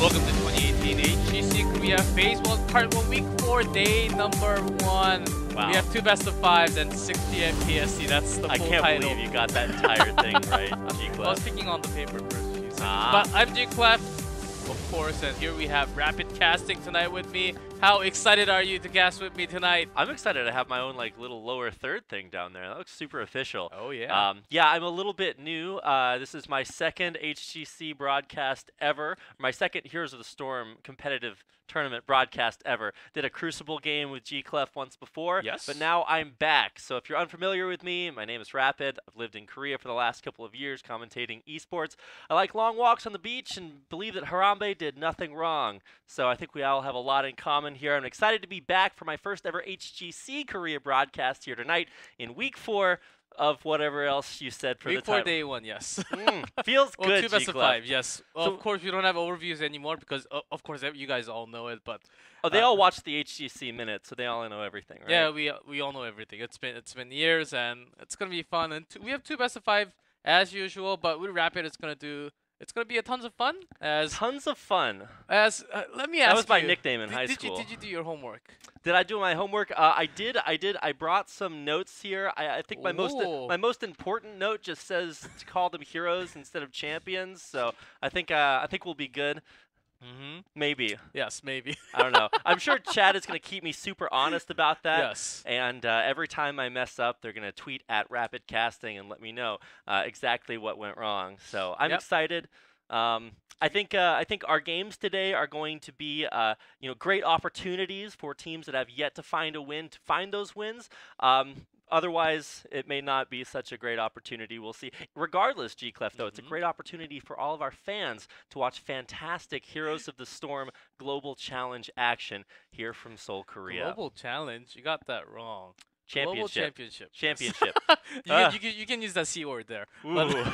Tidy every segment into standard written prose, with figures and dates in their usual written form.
Welcome to 2018 HGC Korea Phase 1 Part 1 Week 4 Day number 1. Wow. We have 2 best of 5s and 60 MPSC. That's the full title. I can't believe you got that entire thing right, G-Clef. I was speaking on the paper first. But I'm G-Clef, of course, and here we have Rapid Casting tonight with me. How excited are you to cast with me tonight? I'm excited to have my own like little lower third thing down there. That looks super official. Oh yeah. Yeah, I'm a little bit new. This is my second HGC broadcast ever. My second Heroes of the Storm competitive tournament broadcast ever. Did a Crucible game with G-Clef once before. Yes. But now I'm back. So if you're unfamiliar with me, my name is Rapid. I've lived in Korea for the last couple of years commentating esports. I like long walks on the beach and believe that Harambe did nothing wrong. So I think we all have a lot in common here. I'm excited to be back for my first ever HGC Korea broadcast here tonight in week 4 of whatever else you said for week the time. 4 day 1, yes. Feels well, good, 2 best of G-Clef. 5, yes. Well, So, of course, we don't have overviews anymore because, of course, you guys all know it. But they all watch the HGC minute, so they all know everything, right? yeah, we all know everything. It's been years, and it's gonna be fun. And we have 2 best of 5 as usual, but with Rapid, it's gonna be a tons of fun. Tons of fun. Let me ask you. That was my nickname in high did school. Did you do your homework? Did I do my homework? I did. I brought some notes here. I think my most important note just says to call them heroes instead of champions. So I think we'll be good. Maybe. Yes, maybe. I don't know. I'm sure Chad is going to keep me super honest about that. Yes. And every time I mess up, they're going to tweet at Rapid Casting and let me know exactly what went wrong. So I'm excited. I think our games today are going to be great opportunities for teams that have yet to find a win to find those wins. Otherwise, it may not be such a great opportunity. We'll see. Regardless, G-Clef, though, it's a great opportunity for all of our fans to watch fantastic Heroes of the Storm Global Challenge action here from Seoul, Korea. Global Challenge? You got that wrong. Championship. Global Championship. Championship. You can use that C word there. Ooh. Here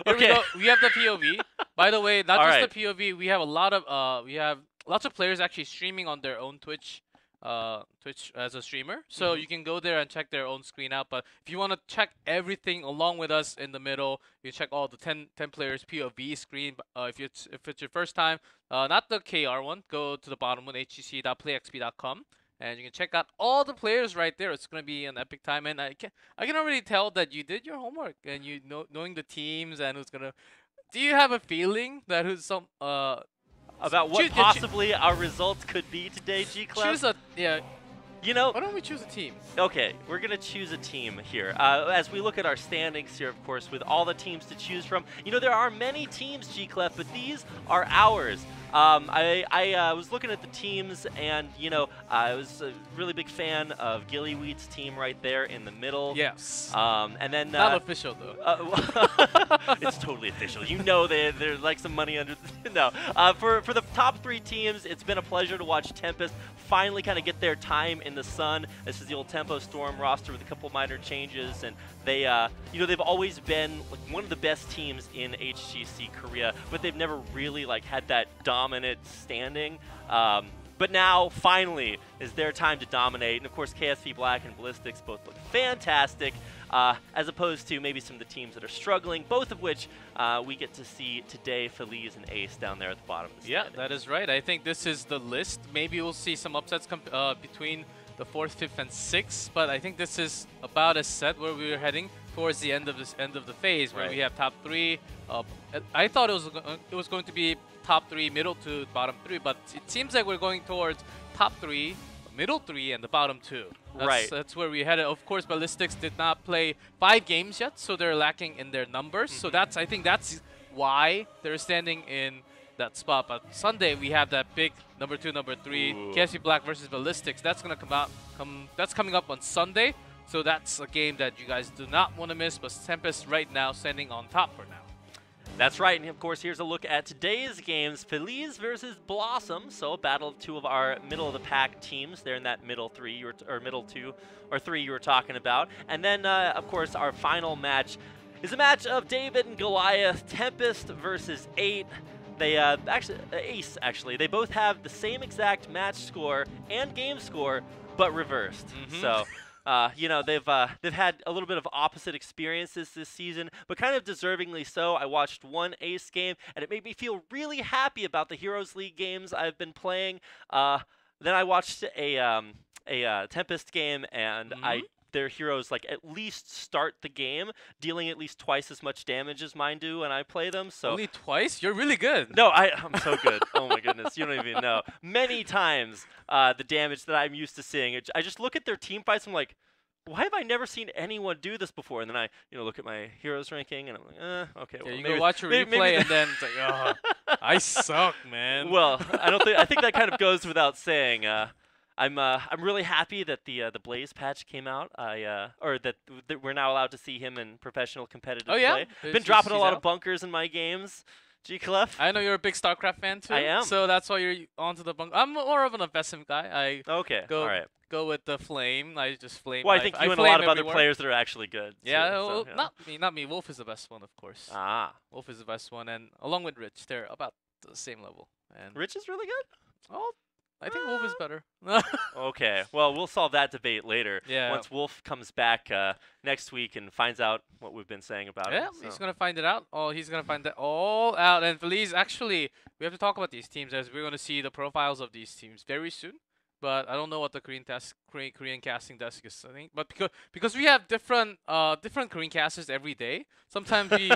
Okay. we have the POV. By the way, not All just right. the POV. We have lots of players actually streaming on their own Twitch as a streamer. So you can go there and check their own screen out. But if you want to check everything along with us in the middle, you check all the 10 players POV screen. If it's your first time, not the KR one, go to the bottom one, hgc.playxp.com. And you can check out all the players right there. It's going to be an epic time. And I can already tell that you did your homework and you knowing the teams and who's going to... Do you have a feeling that About what possibly our results could be today, G-Clef? Choose a... Yeah. You know... Why don't we choose a team? Okay, we're going to choose a team here. As we look at our standings here, of course, with all the teams to choose from, there are many teams, G-Clef, but these are ours. I was looking at the teams, and, I was a really big fan of Gillyweed's team right there in the middle. Yes. And then... Not official, though. It's totally official. There's like some money under... No. For the top 3 teams, it's been a pleasure to watch Tempest finally kind of get their time in the sun. This is the old Tempo Storm roster with a couple minor changes, and they, they've always been like one of the best teams in HGC Korea, but they've never really had that dominant standing. But now, finally, is their time to dominate. And of course, KSP Black and Ballistics both look fantastic, as opposed to maybe some of the teams that are struggling, both of which we get to see today, Feliz and Ace down there at the bottom of the standing. That is right. I think this is the list. Maybe we'll see some upsets between the 4th, 5th, and 6th, but I think this is about as set where we're heading towards the end of the phase, where we have top 3. I thought it was going to be top 3, middle 2, bottom 3, but it seems like we're going towards top 3, middle 3, and the bottom 2. That's where we headed. Of course, Ballistics did not play 5 games yet, so they're lacking in their numbers. So I think that's why they're standing in that spot. But Sunday we have that big number 2, number 3, KSP Black versus Ballistics. That's gonna that's coming up on Sunday. So that's a game that you guys do not want to miss. But Tempest right now standing on top for now. That's right, and of course, here's a look at today's games. Feliz versus BlossoM, so a battle of 2 of our middle-of-the-pack teams. They're in that middle 3, or middle 2, or 3 you were talking about. And then, of course, our final match is a match of David and Goliath, Tempest versus 8. They Ace, actually. They both have the same exact match score and game score, but reversed. So You know, they've had a little bit of opposite experiences this season, but kind of deservingly so. I watched one Ace game, and it made me feel really happy about the Heroes League games I've been playing. Then I watched a Tempest game, and their heroes like at least start the game dealing at least twice as much damage as mine do when I play them. So only twice? You're really good. No, I'm so good. Oh my goodness, you don't even know. Many times the damage that I'm used to seeing. I just look at their team fights. I'm like, why have I never seen anyone do this before? And then I look at my heroes ranking, and I'm like, okay. Yeah, well, you maybe, go watch your replay, and then it's like, oh, I suck, man. Well, I think that kind of goes without saying. I'm really happy that the Blaze patch came out. Or that we're now allowed to see him in professional competitive play. Been dropping a lot of bunkers in my games. G-Clef. I know you're a big StarCraft fan too. I am. So that's why you're onto the bunker. I'm more of an investment guy. Go with the flame. I just flame. Well, I think you and a lot of other players that are actually good. Yeah, too, well, so, not me. Wolf is the best one, of course. Wolf is the best one, and along with Rich, they're about the same level. And Rich is really good. Oh, I think Wolf is better. Okay, well, we'll solve that debate later. Yeah. Once Wolf comes back next week and finds out what we've been saying about him. Yeah, he's gonna find it out. Oh, he's gonna find that all out. And Feliz, actually, we have to talk about these teams as we're gonna see the profiles of these teams very soon. But I don't know what the Korean casting desk is saying. But because we have different Korean casters every day, sometimes we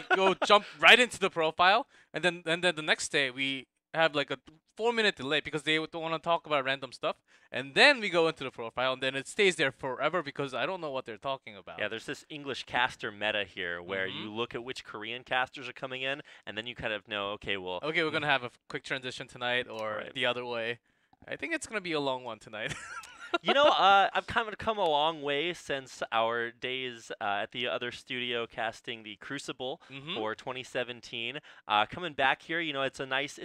jump right into the profile, and then the next day we have like a 4-minute delay because they don't want to talk about random stuff, and then we go into the profile, and then it stays there forever because I don't know what they're talking about. Yeah, there's this English caster meta here where you look at which Korean casters are coming in, and then you kind of know, okay, well... Okay, we're going to have a quick transition tonight or the other way. I think it's going to be a long one tonight. You know, I've kind of come a long way since our days at the other studio casting the Crucible for 2017. Coming back here, you know, it's nice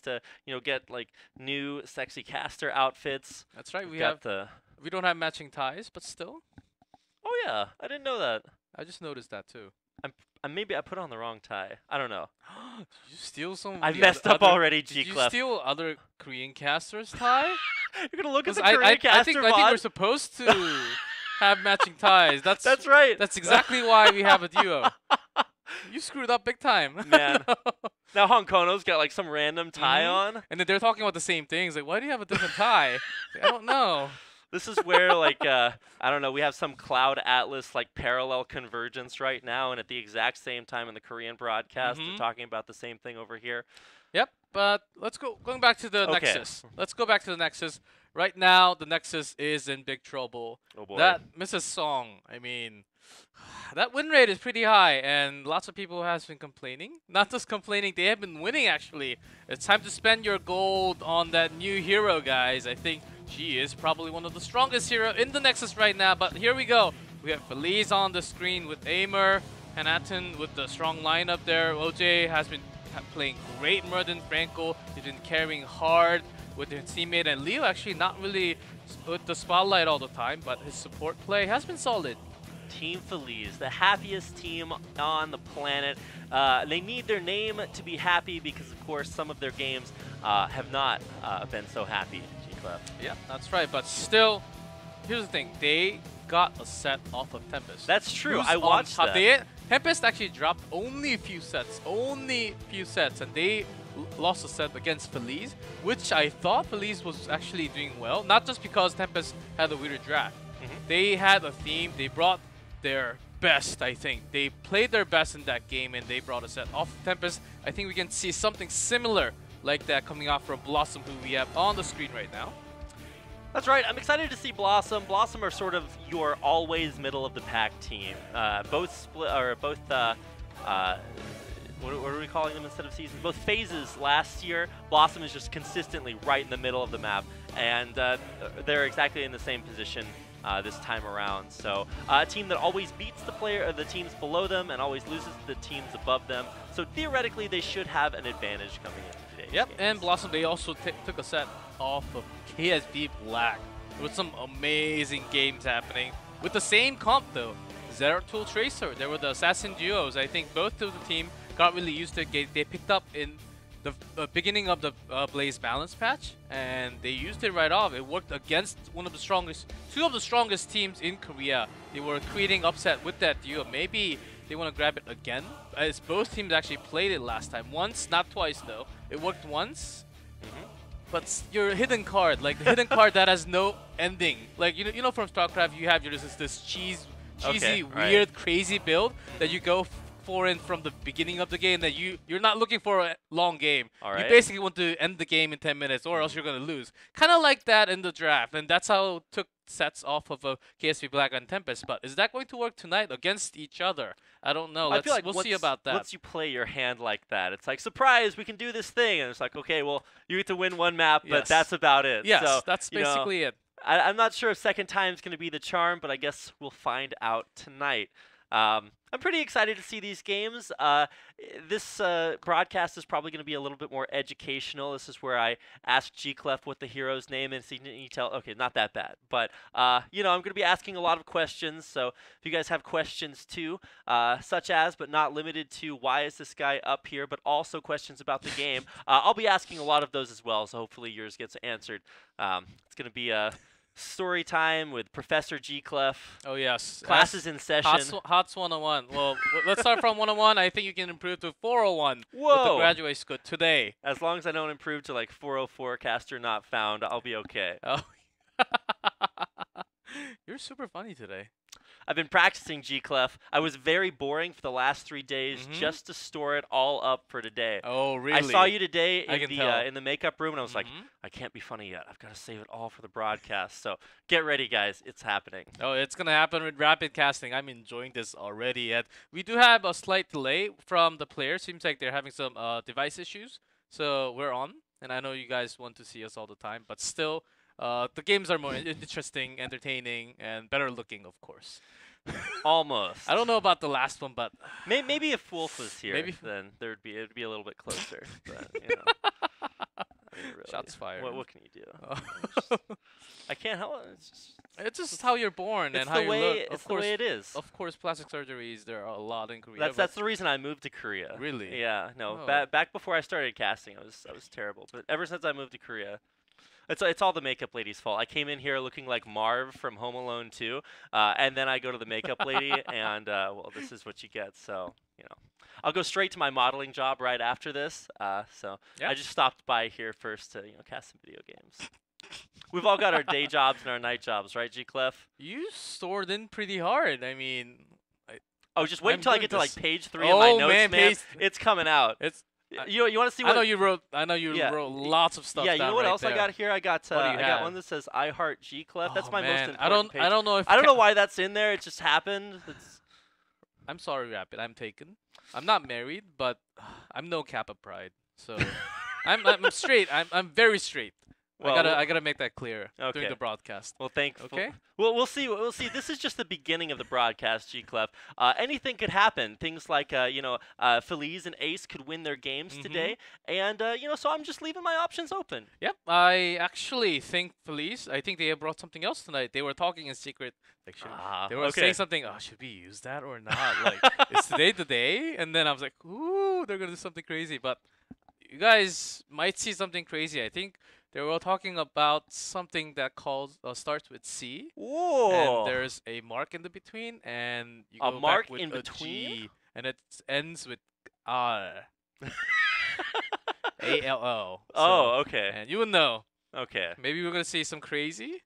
to, you know, get like new sexy caster outfits. That's right. We don't have matching ties, but still. Oh yeah, I didn't know that. I just noticed that too. Maybe I put on the wrong tie. I don't know. Did you steal some? I messed up already, G-Clef. Did you steal other Korean casters' tie? You're gonna look at the Korean caster I think we're supposed to have matching ties. That's right. That's exactly why we have a duo. You screwed up big time. Man. Now Hong Kono's got like some random tie on. And then they're talking about the same things. Like, why do you have a different tie? Like, I don't know. This is where, like, I don't know, we have some Cloud Atlas, like, parallel convergence right now, and at the exact same time in the Korean broadcast, they're talking about the same thing over here. Yep, but going back to the Nexus. Let's go back to the Nexus. Right now, the Nexus is in big trouble. Oh, boy. That Mrs. Song, I mean, that win rate is pretty high, and lots of people have been complaining. Not just complaining, they have been winning, actually. It's time to spend your gold on that new hero, guys. I think she is probably one of the strongest hero in the Nexus right now, but here we go. We have Feliz on the screen with Aimer, Hanaton with the strong lineup there. OJ has been playing great more than Franco. He's been carrying hard with his teammate, and Leo actually not really with the spotlight all the time, but his support play has been solid. Team Feliz, the happiest team on the planet. They need their name to be happy because, of course, some of their games have not been so happy. Yeah, that's right. But still, here's the thing. They got a set off of Tempest. That's true. I watched that. Tempest actually dropped only a few sets. And they lost a set against Feliz, which I thought Feliz was actually doing well. Not just because Tempest had a weird draft. They had a theme. They brought their best, I think. They played their best in that game, and they brought a set off of Tempest. I think we can see something similar like that coming out from BlossoM, who we have on the screen right now. That's right. I'm excited to see BlossoM. BlossoM are sort of your always middle of the pack team. Both what are we calling them instead of seasons? Both phases last year. BlossoM is just consistently right in the middle of the map, and they're exactly in the same position this time around. So a team that always beats the teams below them and always loses to the teams above them. So theoretically, they should have an advantage coming into today's games. And BlossoM, they also took a set off of KSB Black with some amazing games happening. With the same comp though, Zeratul Tracer, there were the assassin duos. I think both of the team got really used to it. They picked up in the beginning of the Blaze balance patch, and they used it right off. It worked against two of the strongest teams in Korea. They were creating upset with that duo. Maybe they want to grab it again. As both teams actually played it last time. Once, not twice though. It worked once. But your hidden card, like the hidden card that has no ending. Like you know from StarCraft, you have this cheesy, weird, crazy build that you go for in from the beginning of the game. That you're not looking for a long game. You basically want to end the game in 10 minutes, or else you're gonna lose. Kind of like that in the draft, and that's how it took sets off of a KSP Black and Tempest. But is that going to work tonight against each other? I don't know. I feel like we'll see about that. Once you play your hand like that, it's like, surprise, we can do this thing. And it's like, okay, well, you get to win one map, but that's about it. Yes, so, that's basically it. I'm not sure if second time's going to be the charm, but I guess we'll find out tonight. I'm pretty excited to see these games. This broadcast is probably going to be a little bit more educational. This is where I ask G-Clef what the hero's name is. You tell, okay, not that bad. But, you know, I'm going to be asking a lot of questions. So if you guys have questions too, such as, but not limited to, why is this guy up here, but also questions about the game, I'll be asking a lot of those as well. So hopefully yours gets answered. It's going to be a story time with Professor G-Clef. Oh, yes. Classes in session. HOTS 101. Well, let's start from 101. I think you can improve to 401 Whoa. with the graduate school today. As long as I don't improve to like 404 caster not found, I'll be okay. Oh. You're super funny today. I've been practicing G-Clef. I was very boring for the last 3 days just to store it all up for today. Oh, really? I saw you today in the makeup room, and I was like, I can't be funny yet. I've got to save it all for the broadcast. So get ready, guys. It's happening. Oh, it's going to happen with rapid casting. I'm enjoying this already. And we do have a slight delay from the players. Seems like they're having some device issues. So we're on. And I know you guys want to see us all the time. But still, the games are more interesting, entertaining, and better looking, of course. Almost. I don't know about the last one, but maybe if Wolf was here, then it'd be a little bit closer. But, you know, I mean, really, shots fired. What can you do? I can't help it. It's just how you're born and how you look. It's the way it is. Of course, plastic surgeries, there are a lot in Korea. That's the reason I moved to Korea. Really? Yeah. No. Back before I started casting, I was terrible. But ever since I moved to Korea, it's all the makeup lady's fault. I came in here looking like Marv from Home Alone 2, and then I go to the makeup lady, and well, this is what you get. So, you know, I'll go straight to my modeling job right after this. So I just stopped by here first to cast some video games. We've all got our day jobs and our night jobs, right, G-Clef? You stored in pretty hard. I mean, just wait until I get to like page 3 of my notes, man. It's coming out. You want to see what I know you wrote lots of stuff. Yeah, you know what else there. I got here? I got one that says I heart G-Clef. That's my most important page. I don't know if I don't know why that's in there. It just happened. I'm sorry, Rapid. I'm taken. I'm not married, but I'm no Kappa pride. So I'm straight. I'm very straight. Well, I gotta make that clear during the broadcast. Well, thankful. Okay. Well, we'll see. We'll see. This is just the beginning of the broadcast, G-Clef. Anything could happen. Things like Feliz and Ace could win their games today, and so I'm just leaving my options open. Yep. I actually think Feliz. I think they have brought something else tonight. They were talking in secret. They were saying something. Oh, should we use that or not? Like, is today the day? And then I was like, ooh, they're gonna do something crazy. But you guys might see something crazy. I think. They were talking about something that starts with C. Whoa. And there's a mark in the between, and you go mark back with in a between? G, and it ends with R. ALO. Okay. And you will know. Okay. Maybe we're gonna see some crazy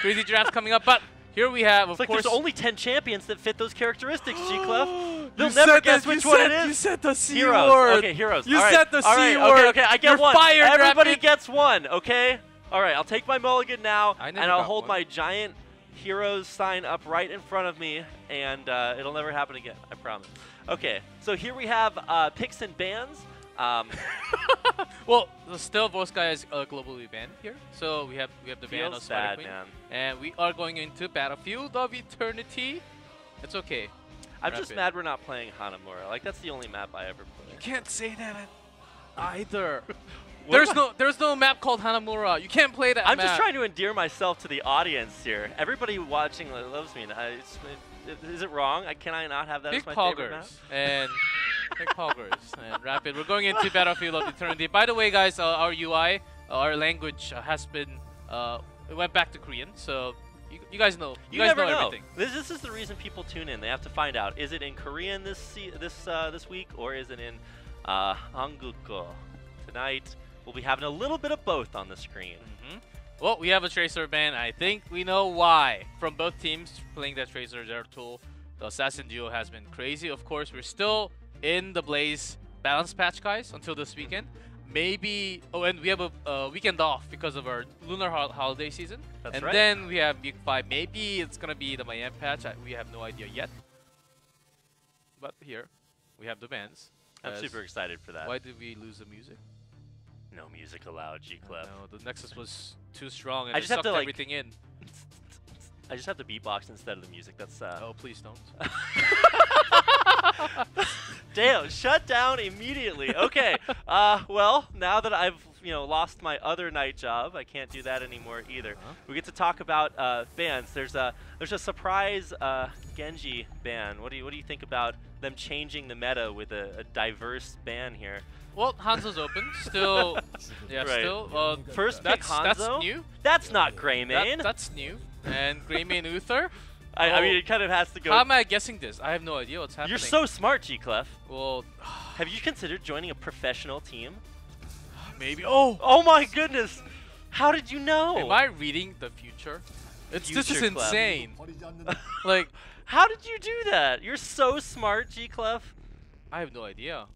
drafts coming up, but here we have, of course. There's only 10 champions that fit those characteristics, G-Clef. They'll never guess which one it is. You said the C heroes. word. Okay, heroes. You All right. said the All C right. word. Okay, I get You're one. Fired, Everybody Rapid. gets one, okay? All right, I'll take my mulligan now, and I'll hold my giant heroes sign up right in front of me, and it'll never happen again, I promise. Okay, so here we have picks and bans. Well, still Voice Guy is globally banned here, so we have the ban of Spider Queen, man. And we are going into Battlefield of Eternity. It's okay. I'm just mad we're not playing Hanamura. Like, that's the only map I ever play. You can't say that either. There's no map called Hanamura. You can't play that I'm map. just trying to endear myself to the audience here. Everybody watching loves me. Is it wrong? Can I not have that Big as my favorite map? And Big Poggers. And Rapid, we're going into Battlefield of Eternity. By the way, guys, our UI, our language has been, it went back to Korean, so you guys know. You guys never know know. everything. This is the reason people tune in. They have to find out, is it in Korean this week, or is it in Hangulko? Tonight, we'll be having a little bit of both on the screen. Well, we have a Tracer ban. I think we know why. From both teams playing that Tracer Zeratul, the Assassin duo has been crazy. Of course, we're still in the Blaze balance patch, guys, until this weekend. Maybe, oh, and we have a weekend off because of our lunar holiday season. That's and right. then we have week 5. Maybe it's gonna be the Miami patch. We have no idea yet. But here, we have the bans. I'm super excited for that. Why did we lose the music? No music allowed, G-Clef. No, the Nexus was too strong and I it just have sucked to, like, everything in. I just have to beatbox instead of the music. That's Oh, please don't. Damn, shut down immediately. Okay. Well, now that I've lost my other night job, I can't do that anymore either. We get to talk about bans. There's a surprise Genji ban. What do you think about them changing the meta with a diverse ban here? Well, Hanzo's open. Still, yeah, Right. still. First pick Hanzo? That's new. That's not Greymane. That's new. And Greymane Uther. I mean, it kind of has to go. How am I guessing this? I have no idea what's happening. You're so smart, G-Clef. Well, have you considered joining a professional team? maybe. Oh my goodness! How did you know? am I reading the future? This is Future Clef. insane. Like, how did you do that? You're so smart, G-Clef. I have no idea.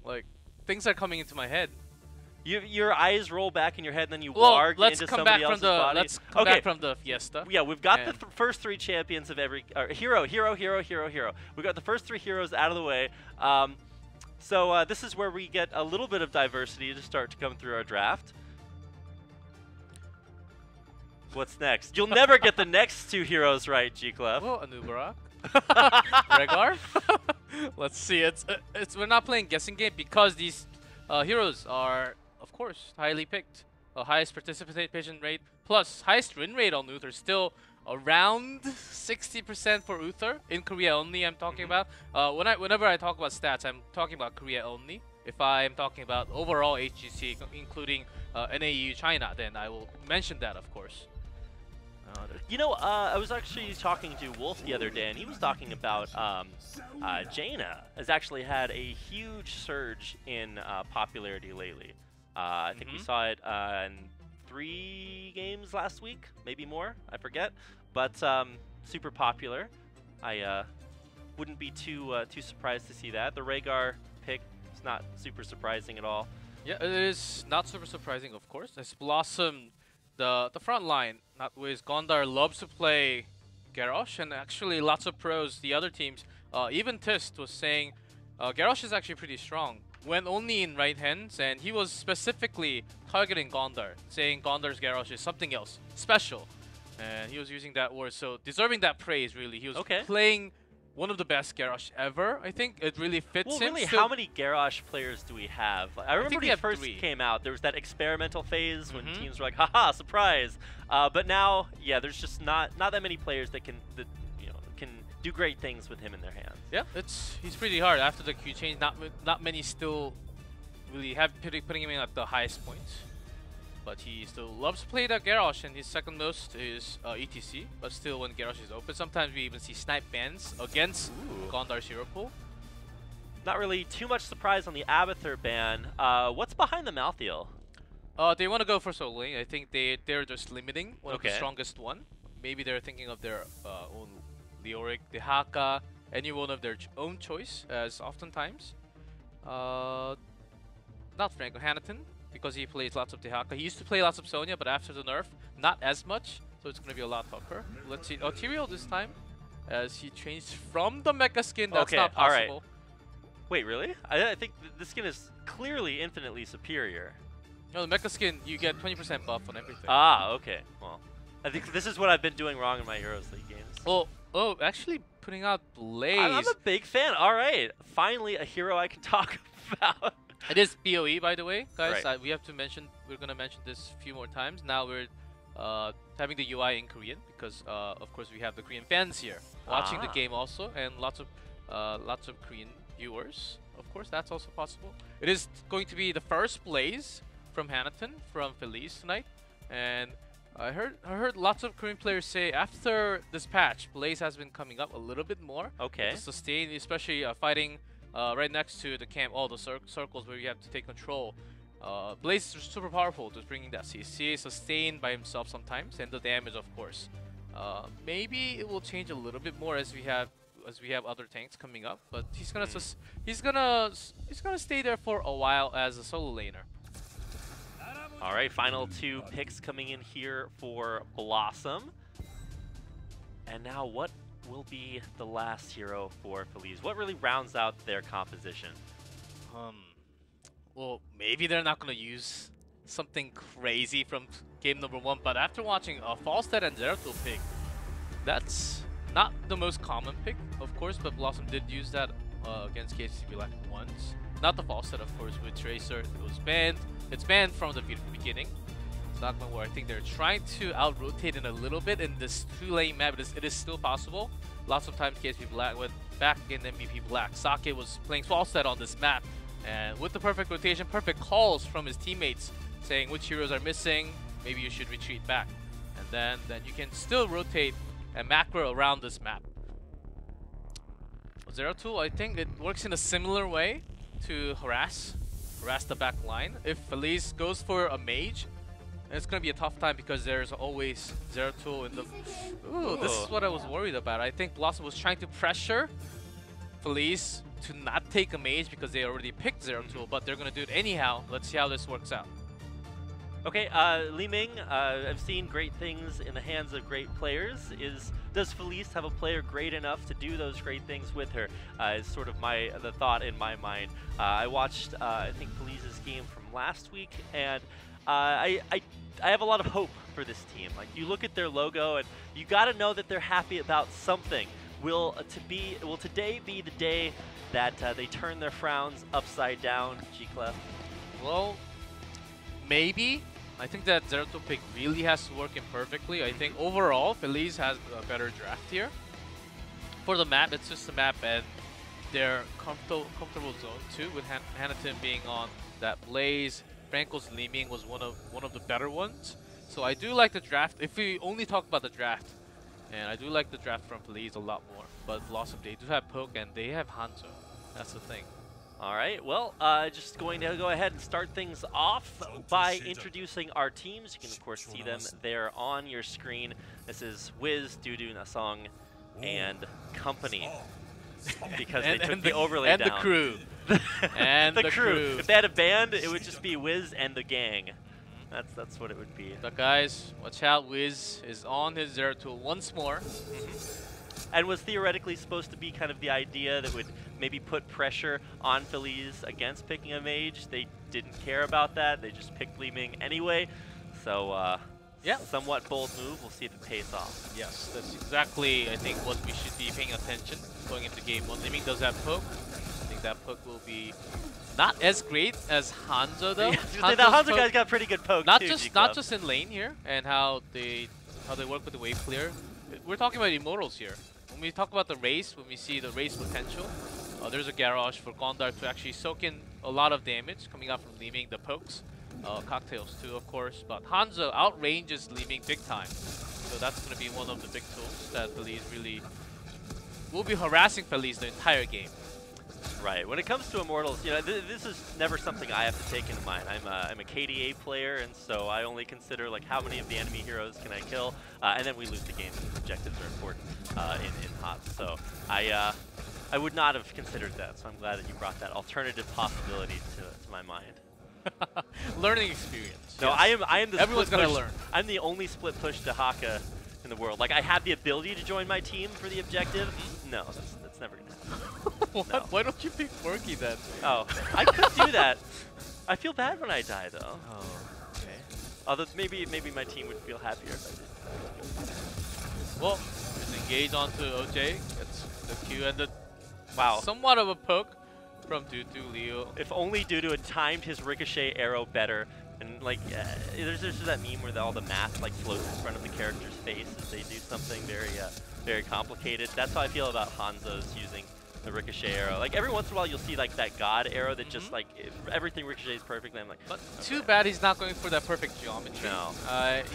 Like, things are coming into my head. Your eyes roll back in your head, and then you Well, warg let's into come somebody back from else's the body. let's come back from the Fiesta. Yeah, we've got And the first 3 champions of every hero. We got the first 3 heroes out of the way. So this is where we get a little bit of diversity to start to come through our draft. What's next? You'll never get the next 2 heroes right, G-Clef. Well, Anubarak. Rhaegar. Let's see. It's we're not playing guessing game because these heroes are, of course, highly picked. Highest participation rate plus highest win rate on Uther. Still around 60% for Uther in Korea only. I'm talking about. Whenever I talk about stats, I'm talking about Korea only. If I am talking about overall HGC, including NAU China, then I will mention that, of course. I was actually talking to Wolf the other day, and he was talking about Jaina has actually had a huge surge in popularity lately. I think we saw it in 3 games last week, maybe more, I forget. But super popular. I wouldn't be too surprised to see that. The Rhaegar pick is not super surprising at all. Yeah, it is not super surprising, of course. As BlossoM, the front line, not with Gondar, loves to play Garrosh, and actually lots of pros, the other teams, even Tist was saying Garrosh is actually pretty strong when only in right hands, and he was specifically targeting Gondar, saying Gondar's Garrosh is something else, special, and he was using that word, so deserving that praise, really. He was playing one of the best Garrosh ever. I think it really fits him. Well, really, how many Garrosh players do we have? I remember when he first 3. came out, there was that experimental phase when teams were like, haha, surprise. But now, yeah, there's just not that many players that can do great things with him in their hands. Yeah, he's pretty hard. After the Q change, not many still really have putting him in at the highest points. But he still loves to play that Garrosh, and his second most is ETC. But still, when Garrosh is open, sometimes we even see snipe bans against Gondar's hero pool. Not really too much surprise on the Abathur ban. What's behind the Malthael? They want to go for soloing. I think they're just limiting one of the strongest one. Maybe they're thinking of their own Leoric, Dehaka, any one of their own choice, as oftentimes. Not Franco Hanaton, because he plays lots of Dehaka. He used to play lots of Sonya, but after the nerf, not as much, so it's going to be a lot tougher. Let's see. Tyrael this time, as he changed from the mecha skin. That's not possible. All right. Wait, really? I think this skin is clearly infinitely superior. No, the mecha skin, you get 20% buff on everything. Ah, okay. Well, I think this is what I've been doing wrong in my Heroes League games. Oh, actually putting out Blaze. I'm a big fan. All right. Finally, a hero I can talk about. It is BOE, by the way, guys. Right. We have to mention, we're going to mention this a few more times. Now we're having the UI in Korean because, of course, we have the Korean fans here watching the game also, and lots of Korean viewers. of course, that's also possible. It is going to be the first Blaze from Hanaton, from Feliz tonight. And I heard lots of Korean players say after this patch, Blaze has been coming up a little bit more. Okay. To sustain, especially fighting right next to the camp, all the circles where you have to take control. Blaze is super powerful, just bringing that CC, sustain by himself sometimes, and the damage, of course. Maybe it will change a little bit more as we have other tanks coming up, but he's gonna stay there for a while as a solo laner. All right, final 2 picks coming in here for BlossoM. And now what will be the last hero for Feliz? What really rounds out their composition? Well, maybe they're not gonna use something crazy from game number 1, but after watching a Falstad and Zeratul pick, that's not the most common pick, of course, but BlossoM did use that against KCB Black once. Not the Falstad, of course, with Tracer. It was banned. It's banned from the beginning. It's not going where I think they're trying to out-rotate it a little bit in this 2-lane map. It is still possible. Lots of times KCB Black went back in MVP Black. Sake was playing Falstad on this map, and with the perfect rotation, perfect calls from his teammates saying which heroes are missing, maybe you should retreat back. And then you can still rotate and macro around this map. Zeratul, I think it works in a similar way to harass the back line. If Feliz goes for a mage, it's gonna be a tough time because there's always Zeratul in the... Ooh, this is what I was worried about. I think BlossoM was trying to pressure Feliz to not take a mage because they already picked Zeratul, but they're gonna do it anyhow. Let's see how this works out. Okay, Li Ming, I've seen great things in the hands of great players. Does Feliz have a player great enough to do those great things with her? Is sort of the thought in my mind. I watched, I think, Feliz's game from last week, and I have a lot of hope for this team. Like, you look at their logo, and you got to know that they're happy about something. Will today be the day that they turn their frowns upside down, G-Clef? Well, maybe. I think that Zeratul pick really has to work in perfectly. I think overall, Feliz has a better draft here. For the map, it's just a map and their comfortable zone too, with Hanaton being on that Blaze. Franco's Li Ming was one of the better ones. So I do like the draft. If we only talk about the draft, and I do like the draft from Feliz a lot more. But BlossoM, they do have Poke and they have Hanzo. That's the thing. All right, well, just going to go ahead and start things off by introducing our teams. You can, of course, see them there on your screen. This is Wiz, Dudu, Nasong, and company. Because they took the overlay down. And the crew. And the crew. If they had a band, it would just be Wiz and the gang. That's what it would be. But guys, watch out. Wiz is on his Zeratul once more. And was theoretically supposed to be kind of the idea that would maybe put pressure on Feliz against picking a mage. They didn't care about that. They just picked Li Ming anyway. So, yeah, somewhat bold move. We'll see if it pays off. Yes, that's exactly, I think, what we should be paying attention going into game 1. Li Ming does have Poke. I think that Poke will be not as great as Hanzo, though. Yeah, the Hanzo guy's got pretty good Poke, not too, just in lane here, and how they work with the wave clear. We're talking about Immortals here. When we talk about the race, when we see the race potential, there's a garage for Gondar to actually soak in a lot of damage coming out from Li Ming, the pokes, cocktails too, of course. But Hanzo outranges Li Ming big time, so that's going to be one of the big tools that Feliz really will be harassing Feliz the entire game. Right. When it comes to Immortals, you know, this is never something I have to take into mind. I'm a KDA player, and so I only consider like how many of the enemy heroes can I kill, and then we lose the game. Objectives are important in HOTS. So I would not have considered that. So I'm glad that you brought that alternative possibility to my mind. Learning experience. No, yes. I am the Everyone's gonna learn. I'm the only split push to Haka in the world. Like, I have the ability to join my team for the objective. No, that's never gonna happen. What? No. Why don't you pick Forky then? Oh, I could do that. I feel bad when I die, though. Oh, okay. Although maybe my team would feel happier if I did. Well, just engage onto OJ. Gets the Q and the wow, somewhat of a poke from Dudu Leo. If only Dudu had timed his ricochet arrow better. And like, there's that meme where all the math like floats in front of the character's face as they do something very complicated. That's how I feel about Hanzo's using the ricochet arrow. Like every once in a while, you'll see like that God arrow that just like everything ricochets perfectly. I'm like, but too bad he's not going for that perfect geometry. No.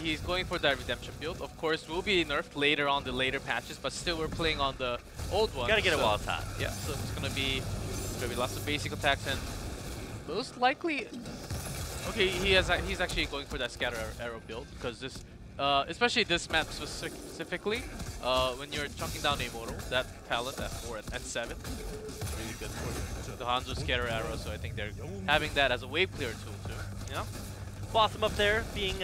He's going for that redemption build. Of course, will be nerfed later on the later patches, but still we're playing on the old one. Gotta get it while it's hot. Yeah, so it's gonna be lots of basic attacks and most likely. Okay, he's actually going for that scatter arrow build because this. Especially this map specifically, when you're chunking down a mortal, that talent at 4 and 7 is really good for the Hanzo scatter arrow, so I think they're having that as a wave clear tool too. Yeah. BlossoM up there being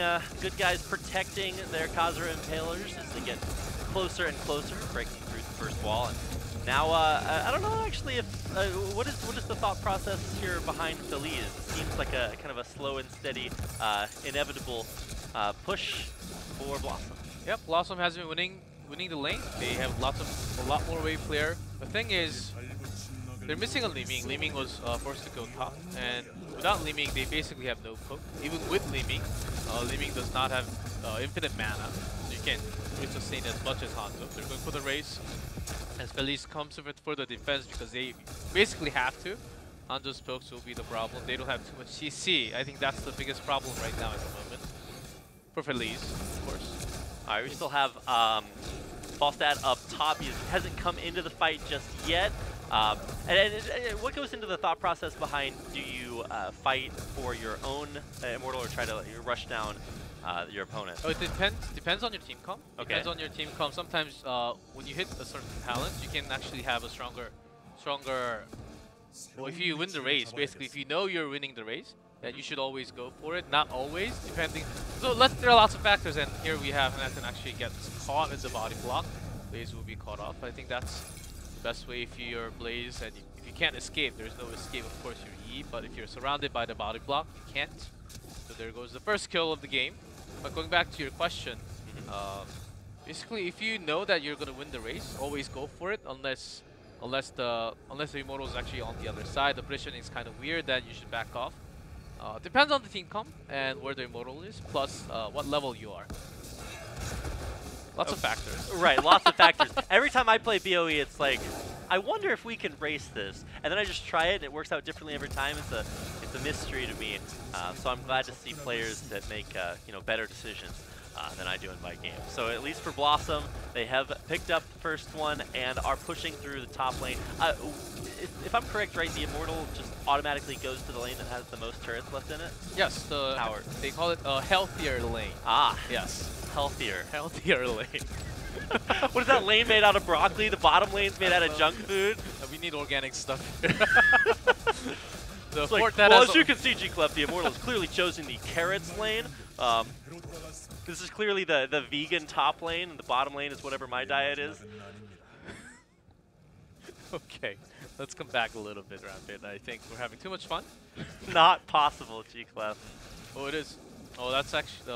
good guys protecting their Kazura Impalers as they get closer and closer, breaking through the first wall. And now, I don't know actually if what is the thought process here behind Feliz? It seems like a kind of a slow and steady, inevitable push for BlossoM. Yep, BlossoM has been winning the lane. They have a lot more wave clear. The thing is, they're missing a Li Ming. Li Ming was forced to go top, and without Li Ming, they basically have no poke. Even with Li Ming does not have infinite mana, so you can't really sustain as much as Hanzo. They're going for the race, as Feliz comes for the defense because they basically have to. Hanzo's pokes will be the problem. They don't have too much CC. I think that's the biggest problem right now at the moment. For Feliz, of course. Alright, we still have Falstad up top. He hasn't come into the fight just yet. And what goes into the thought process behind, do you fight for your own Immortal or try to rush down your opponent? Oh, it depends on your team comp. Okay. Depends on your team comp. Sometimes when you hit a certain talent, you can actually have a stronger. Well, if you win the race, basically, if you know you're winning the race, then you should always go for it. Not always, depending. So there are lots of factors, and here we have Nathan actually gets caught in the body block. Blaze will be caught off. I think that's the best way if you're Blaze, and if you can't escape, there's no escape. Of course, you're E, but if you're surrounded by the body block, you can't. So there goes the first kill of the game. But going back to your question, basically, if you know that you're gonna win the race, always go for it. Unless the Immortal is actually on the other side, the positioning is kind of weird. Then you should back off. Depends on the team comp and where the Immortal is, plus what level you are. Lots of factors. Right, lots of factors. Every time I play BOE, it's like, I wonder if we can race this. And then I just try it, and it works out differently every time. It's a mystery to me. So I'm glad to see players that make better decisions than I do in my game. So at least for BlossoM, they have picked up the first one and are pushing through the top lane. If I'm correct, right, the Immortal just automatically goes to the lane that has the most turrets left in it? Yes, they call it a healthier lane. Ah, yes. Healthier. Healthier lane. What is that lane made out of? Broccoli? The bottom lane's made out of junk food? We need organic stuff here. Like, well, as you can see, G-Clef, the Immortal has clearly chosen the carrots lane. This is clearly the vegan top lane, and the bottom lane is whatever my diet is. Okay, let's come back a little bit around it. I think we're having too much fun. Not possible, G-Clef. Oh, it is. Oh, that's actually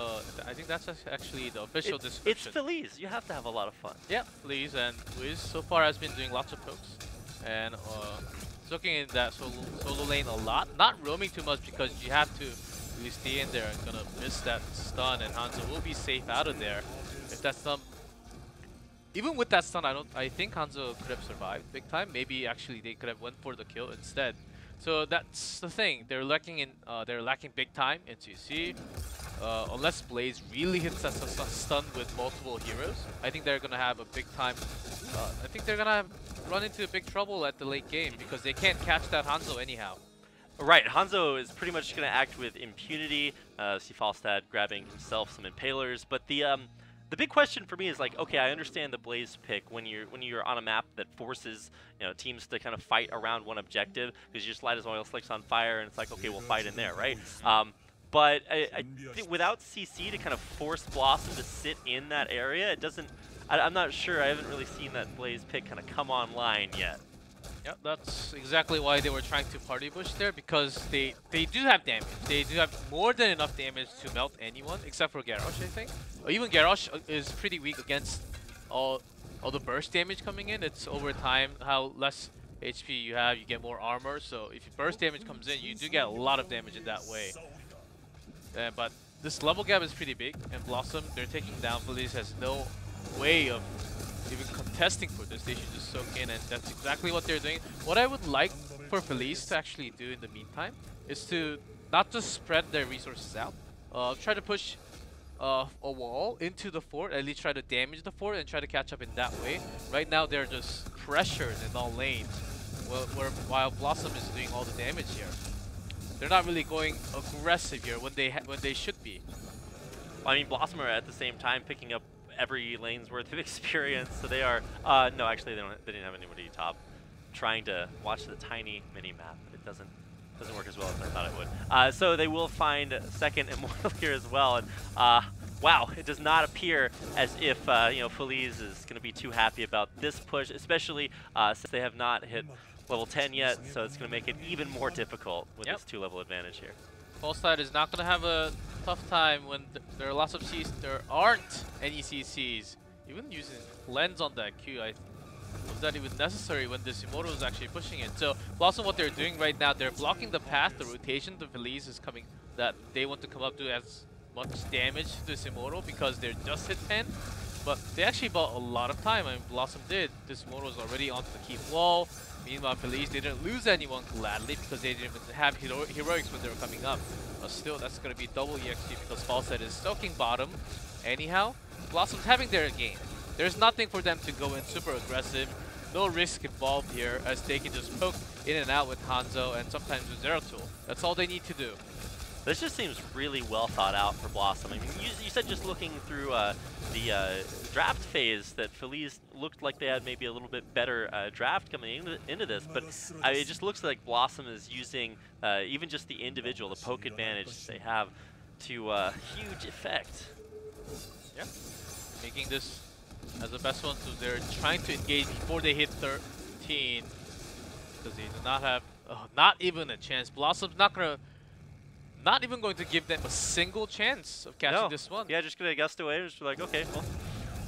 I think that's actually the official description. It's Feliz. You have to have a lot of fun. Yeah, Feliz, and Wiz so far has been doing lots of pokes and looking in that solo lane a lot. Not roaming too much because you have to really stay in there and gonna miss that stun, and Hanzo will be safe out of there. If that stun, even with that stun, I think Hanzo could have survived big time. Maybe actually they could have went for the kill instead. So that's the thing. They're lacking big time in CC. Unless Blaze really hits that stun with multiple heroes, I think they're gonna have a big time. I think they're gonna run into big trouble at the late game because they can't catch that Hanzo anyhow. Right, Hanzo is pretty much going to act with impunity. See Falstad grabbing himself some impalers, but the big question for me is like, okay, I understand the Blaze pick when you're on a map that forces teams to kind of fight around one objective because you just light his oil slicks on fire and it's like, okay, we'll fight in there, right? But I think without CC to kind of force BlossoM to sit in that area, it doesn't. I'm not sure. I haven't really seen that Blaze pick kind of come online yet. Yep, that's exactly why they were trying to party push there, because they do have damage. They do have more than enough damage to melt anyone, except for Garrosh, I think. Even Garrosh is pretty weak against all the burst damage coming in. It's over time, how less HP you have, you get more armor. So if burst damage comes in, you do get a lot of damage in that way. But this level gap is pretty big, and BlossoM, they're taking down. Feliz has no way of even contesting for this. They should just soak in, and that's exactly what they're doing. What I would like for Feliz to actually do in the meantime is to not just spread their resources out, try to push a wall into the fort, at least try to damage the fort and try to catch up in that way. Right now they're just pressured in all lanes, while BlossoM is doing all the damage here. They're not really going aggressive here when they should be. I mean, BlossoM are at the same time picking up every lane's worth of experience, so they are. No, actually, they didn't have anybody top. Trying to watch the tiny mini map, but it doesn't work as well as I thought it would. So they will find second Immortal here as well, and wow, it does not appear as if Feliz is going to be too happy about this push, especially since they have not hit level 10 yet, so it's going to make it even more difficult with this 2-level advantage here. Falstad is not going to have a tough time when there are lots of Cs. There aren't any CCs. Even using Lens on that Q, was that even necessary when this Immortal is actually pushing it? So BlossoM, what they're doing right now, they're blocking the path, the rotation to Feliz is coming, that they want to come up to as much damage to this Immortal because they're just hit 10. But they actually bought a lot of time. I mean, BlossoM did. This Immortal is already onto the keep wall. Meanwhile, Feliz didn't lose anyone gladly because they didn't even have heroics when they were coming up. But still, that's going to be double EXP because Falstad is soaking bottom. Anyhow, BlossoM's having their game. There's nothing for them to go in super aggressive. No risk involved here as they can just poke in and out with Hanzo and sometimes with Zeratul. That's all they need to do. This just seems really well thought out for BlossoM. I mean, you said just looking through the draft phase that Feliz looked like they had maybe a little bit better draft coming into this, but it just looks like BlossoM is using even just the individual, the poke advantage they have to huge effect. Yeah, making this as the best one, so they're trying to engage before they hit 13 because they do not have, not even a chance. BlossoM's not even going to give them a single chance of catching this one. Yeah, just gonna gust away and just be like, okay, well,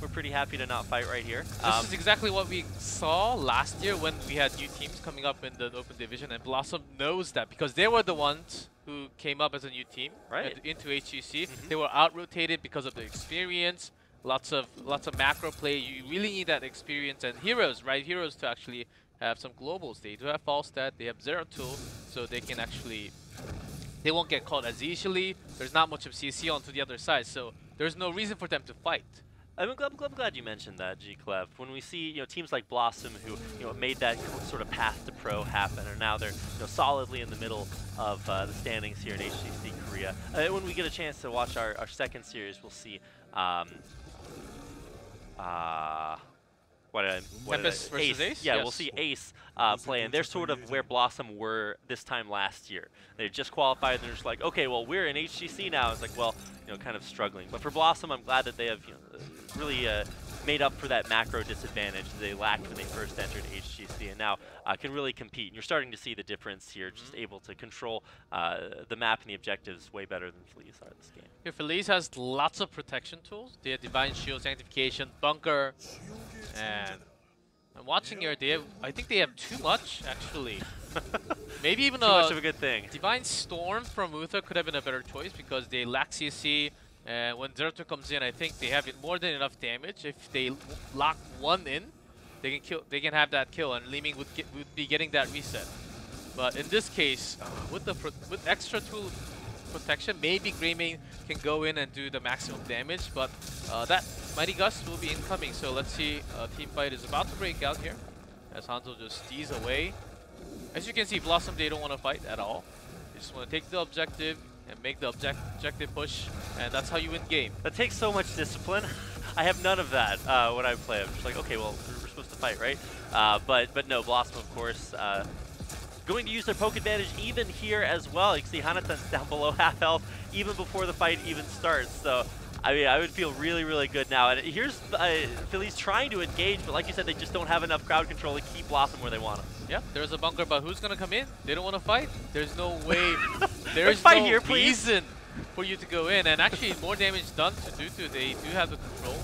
we're pretty happy to not fight right here. This is exactly what we saw last year when we had new teams coming up in the open division, and BlossoM knows that because they were the ones who came up as a new team into HGC. They were out-rotated because of the experience, lots of macro play. You really need that experience and heroes, right? Heroes to actually have some globals. They do have Falstad, they have Zeratul, so they can actually, they won't get caught as easily. There's not much of CC onto the other side, so there's no reason for them to fight. I'm glad you mentioned that, G-Clef. When we see teams like BlossoM who made that sort of path to pro happen, and now they're solidly in the middle of the standings here in HGC Korea. When we get a chance to watch our second series, we'll see Tempest versus Ace? Yeah, yes. We'll see Ace play, and they're sort of where BlossoM were this time last year. They just qualified, and they're just like, okay, well, we're in HGC now. It's like, well, kind of struggling. But for BlossoM, I'm glad that they have really made up for that macro disadvantage they lacked when they first entered HGC, and now can really compete. And you're starting to see the difference here, just able to control the map and the objectives way better than Feliz are this game. Here, Feliz has lots of protection tools. They have Divine Shield, Sanctification, Bunker, and I'm watching here. I think they have too much, actually. Maybe even too much of a good thing. Divine Storm from Uther could have been a better choice because they lack CC. And when Zeratul comes in, I think they have more than enough damage. If they lock one in, they can kill. They can have that kill, and Leeming would be getting that reset. But in this case, with extra tool protection, maybe Greymane can go in and do the maximum damage. But that Mighty Gust will be incoming. So let's see. Team fight is about to break out here, as Hanzo just stees away. As you can see, BlossoM, they don't want to fight at all. They just want to take the objective and make the objective push, and that's how you win game. That takes so much discipline. I have none of that when I play. I'm just like, okay, well, we're supposed to fight, right? But no, BlossoM, of course, going to use their poke advantage even here as well. You can see Hanatan's down below half health even before the fight even starts. So, I mean, I would feel really, really good now. And here's Feliz trying to engage, but like you said, they just don't have enough crowd control to keep BlossoM where they want them. Yeah, there's a bunker, but who's gonna come in? They don't want to fight. There's no way. There's no here, reason for you to go in. And actually, more damage done to Dutu. They do have the control.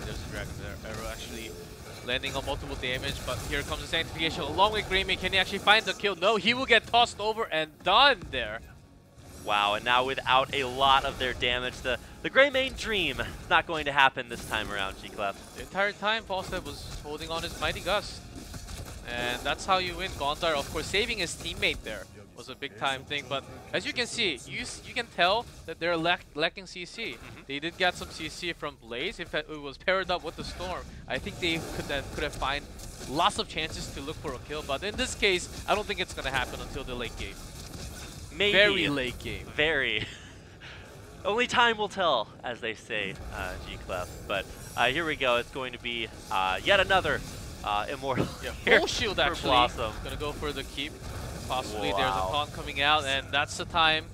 There's a Dragon Arrow actually landing on multiple damage, but here comes the Sanctification along with Greymane. Can he actually find the kill? No, he will get tossed over and done there. Wow, and now without a lot of their damage, the Grey Mane dream is not going to happen this time around, G-Clef. The entire time, Falstad was holding on his Mighty Gust. And that's how you win. Gondar, of course, saving his teammate there was a big-time thing. But as you can see, you can tell that they're lacking CC. They did get some CC from Blaze. If it was paired up with the Storm, I think they could have found lots of chances to look for a kill. But in this case, I don't think it's going to happen until the late game. Maybe. Very late game. Very. Only time will tell, as they say, G-Clef. But here we go. It's going to be yet another immortal. Yeah, full shield actually. BlossoM. Gonna go for the keep. Possibly Wow. there's a taunt coming out, and that's the time.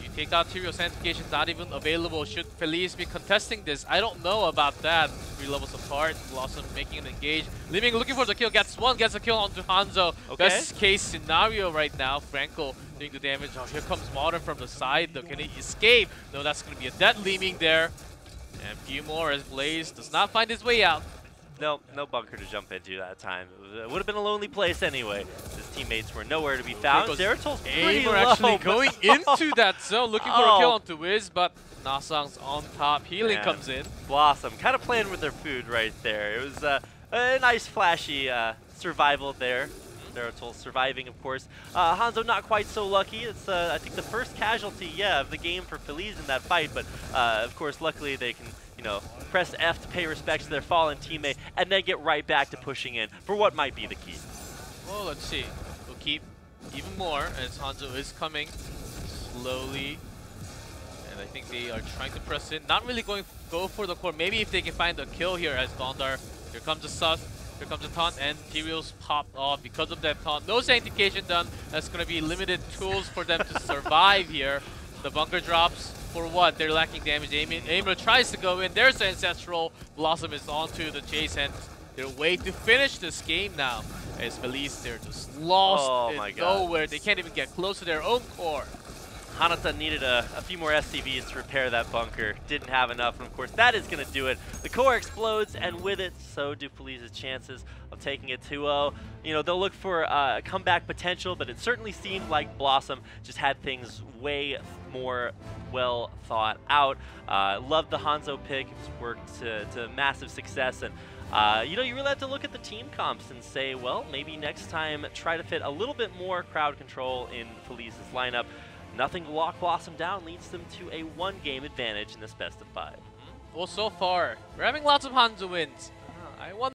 You take out Tyrael, Sanctification not even available. Should Feliz be contesting this? I don't know about that. 3 levels apart. BlossoM making an engage. Living looking for the kill. Gets a kill onto Hanzo. Okay. Best case scenario right now. Franco doing the damage. Oh, here comes Modern from the side though. Can he escape? No, that's gonna be a dead Leeming there. And a few more as Blaze does not find his way out. No bunker to jump into that time. It would have been a lonely place anyway. His teammates were nowhere to be found. Zeratol's pretty low. Actually going into that zone, looking for a kill onto Wiz, but Nasang's on top. Healing comes in. BlossoM kind of playing with their food right there. It was a nice flashy survival there. Zeratol surviving, of course. Hanzo not quite so lucky. It's, I think, the first casualty, of the game for Feliz in that fight. But, of course, luckily they can, press F to pay respects to their fallen teammate and then get right back to pushing in for what might be the key. Well, let's see. We'll keep even more as Hanzo is coming slowly. And I think they are trying to press in. Not really go for the core. Maybe if they can find a kill here as Gondar. Here comes the sus. Here comes the taunt, and Tyrael's popped off because of that taunt. No sanctification done. That's going to be limited tools for them to survive here. The bunker drops. For what? They're lacking damage. Aimer tries to go in. There's the Ancestral. BlossoM is onto the chase, and their way to finish this game now. As Feliz, they're just lost in nowhere. They can't even get close to their own core. Hanata needed a few more SCVs to repair that bunker. Didn't have enough, and of course that is going to do it. The core explodes, and with it, so do Feliz's chances of taking it 2-0. They'll look for comeback potential, but it certainly seemed like BlossoM just had things way more well thought out. Loved the Hanzo pick. It was worked to massive success, and you really have to look at the team comps and say, well, maybe next time try to fit a little bit more crowd control in Feliz's lineup. Nothing to lock BlossoM down leads them to a 1-game advantage in this best of 5. Well, so far, we're having lots of Hanzo wins. I wonder